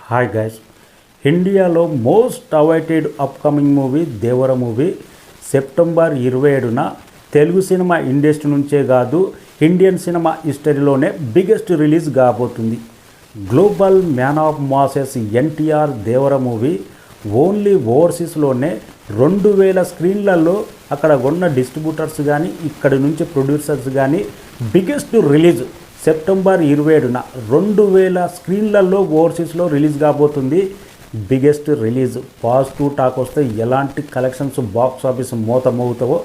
Hi guys, ఇండియాలో most awaited upcoming movie Devara movie September 27న Telugu cinema industry నుంచే కాదు ఇండియన్ సినిమా హిస్టరీలోనే బిగ్గెస్ట్ రిలీజ్ కాబోతుంది. Global man of masses NTR Devara movie only ఓవర్సీస్లోనే 2000 స్క్రీన్లలో అక్కడ ఉన్న డిస్ట్రిబ్యూటర్స్ కానీ ఇక్కడి నుంచి ప్రొడ్యూసర్స్ కానీ బిగ్గెస్ట్ రిలీజ్ సెప్టెంబర్ 27న 2000 స్క్రీన్లలో ఓవర్సీస్లో రిలీజ్ కాబోతుంది. బిగ్గెస్ట్ రిలీజ్ పాజిటివ్ టాక్ వస్తే ఎలాంటి కలెక్షన్స్ బాక్స్ ఆఫీస్ మోగుతావో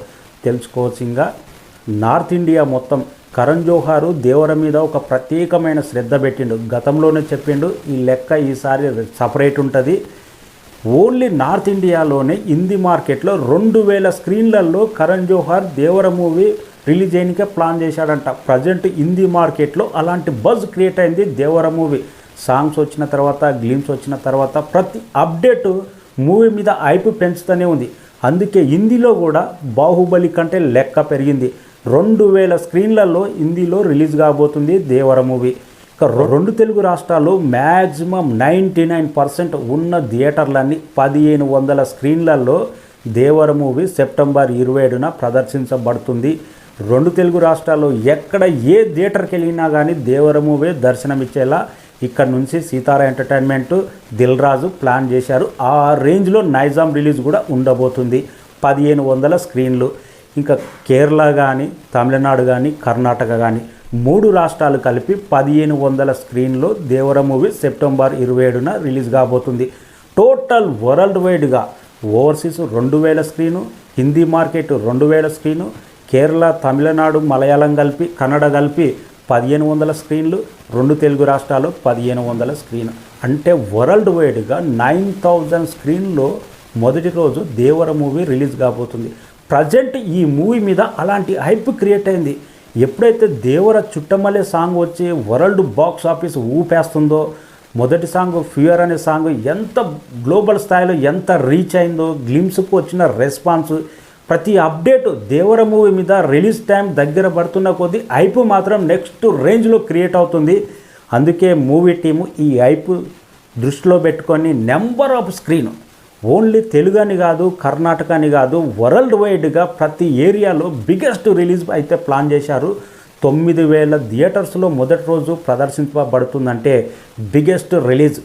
తెలుసుకోవచ్చు. ఇంకా నార్త్ ఇండియా మొత్తం కరణ్ జోహార్ దేవర మీద ఒక ప్రత్యేకమైన శ్రద్ధ పెట్టిండు. గతంలోనే చెప్పిండు ఈ లెక్క ఈసారి సపరేట్ ఉంటుంది. ఓన్లీ నార్త్ ఇండియాలోనే హిందీ మార్కెట్లో 2000 స్క్రీన్లలో కరణ్ జోహార్ దేవర మూవీ రిలీజ్ చేయడానికే ప్లాన్ చేశాడంట. ప్రజెంట్ హిందీ మార్కెట్లో అలాంటి బజ్ క్రియేట్ అయింది దేవర మూవీ. సాంగ్స్ వచ్చిన తర్వాత, గ్లిమ్స్ వచ్చిన తర్వాత ప్రతి అప్డేట్ మూవీ మీద హైప్ పెంచుతూనే ఉంది. అందుకే హిందీలో కూడా బాహుబలి కంటే లెక్క పెరిగింది. 2000 స్క్రీన్లలో హిందీలో రిలీజ్ కాబోతుంది దేవర మూవీ. ఇక 2 తెలుగు రాష్ట్రాల్లో మ్యాక్సిమం 99% ఉన్న థియేటర్లన్నీ 1500 స్క్రీన్లలో దేవర మూవీ సెప్టెంబర్ 27న ప్రదర్శించబడుతుంది. 2 తెలుగు రాష్ట్రాల్లో ఎక్కడ ఏ థియేటర్కి వెళ్ళినా కానీ దేవర మూవీ దర్శనమిచ్చేలా ఇక్కడ నుంచి సీతారా ఎంటర్టైన్మెంట్, దిల్ రాజు ప్లాన్ చేశారు. ఆ రేంజ్లో నైజాం రిలీజ్ కూడా ఉండబోతుంది. 1500 స్క్రీన్లు. ఇంకా కేరళ కానీ, తమిళనాడు కానీ, కర్ణాటక కానీ 3 రాష్ట్రాలు కలిపి 1500 స్క్రీన్లో దేవర మూవీ సెప్టెంబర్ 27న రిలీజ్ కాబోతుంది. టోటల్ వరల్డ్ వైడ్గా overseas 2000 screen, Hindi market 2000 screen, Kerala, Tamil Nadu, Malayalam కలిపి, కన్నడ కలిపి 1500 స్క్రీన్లు, 2 తెలుగు రాష్ట్రాలు 1500 స్క్రీన్. అంటే వరల్డ్ వైడ్గా 9000 స్క్రీన్లో మొదటి రోజు దేవర మూవీ రిలీజ్ కాబోతుంది. ప్రజెంట్ ఈ మూవీ మీద అలాంటి హైప్ క్రియేట్ అయింది. ఎప్పుడైతే దేవర చుట్టమల్లే సాంగ్ వచ్చి వరల్డ్ బాక్స్ ఆఫీస్ ఊపేస్తుందో, మొదటి సాంగ్ ఫియర్ అనే సాంగ్ ఎంత గ్లోబల్ స్థాయిలో ఎంత రీచ్ అయిందో, గ్లిమ్స్కు వచ్చిన రెస్పాన్స్, ప్రతి అప్డేట్ దేవర మూవీ మీద రిలీజ్ టైం దగ్గర పడుతున్న కొద్దీ హైప్ మాత్రం నెక్స్ట్ రేంజ్లో క్రియేట్ అవుతుంది. అందుకే మూవీ టీము ఈ హైప్ దృష్టిలో పెట్టుకొని number off screen only Telugu అని కాదు, కర్ణాటక అని కాదు, వరల్డ్ వైడ్గా ప్రతి ఏరియాలో బిగ్గెస్ట్ రిలీజ్ అయితే ప్లాన్ చేశారు. 9000 థియేటర్స్లో మొదటి రోజు ప్రదర్శించబడుతుందంటే బిగ్గెస్ట్ రిలీజ్.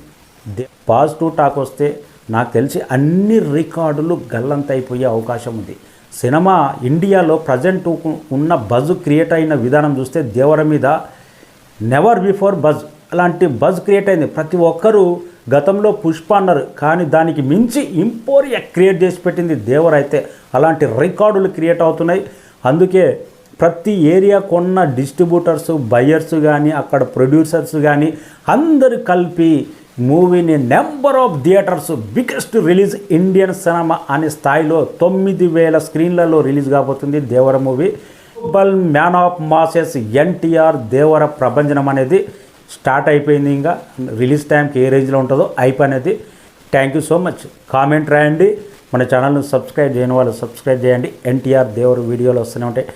పాజిటివ్ టాక్ వస్తే నాకు తెలిసి అన్ని రికార్డులు గల్లంతైపోయే అవకాశం ఉంది. సినిమా ఇండియాలో ప్రజెంట్ ఉన్న బజ్ క్రియేట్ అయిన విధానం చూస్తే దేవర మీద నెవర్ బిఫోర్ బజ్, అలాంటి బజ్ క్రియేట్ అయింది. ప్రతి ఒక్కరూ గతంలో పుష్ప అన్నారు, కానీ దానికి మించి ఇంపోరియా క్రియేట్ చేసి పెట్టింది దేవర. అయితే అలాంటి రికార్డులు క్రియేట్ అవుతున్నాయి. అందుకే ప్రతి ఏరియా కొన్న డిస్ట్రిబ్యూటర్స్, బయ్యర్స్ కానీ, అక్కడ ప్రొడ్యూసర్స్ కానీ అందరూ కలిపి మూవీని number of theatres biggest release Indian cinema అనే స్థాయిలో 9000 స్క్రీన్లలో రిలీజ్ కాబోతుంది Devara movie. Global man of masses NTR Devara ప్రభంజనం అనేది స్టార్ట్ అయిపోయింది. ఇంకా రిలీజ్ టైంకి ఏ రేంజ్లో ఉంటుందో అయిపోయినది. Thank you so much. Comment రాయండి. మన ఛానల్ని సబ్స్క్రైబ్ చేయని వాళ్ళు సబ్స్క్రైబ్ చేయండి. ఎన్టీఆర్ దేవర వీడియోలు వస్తూనే ఉంటాయి.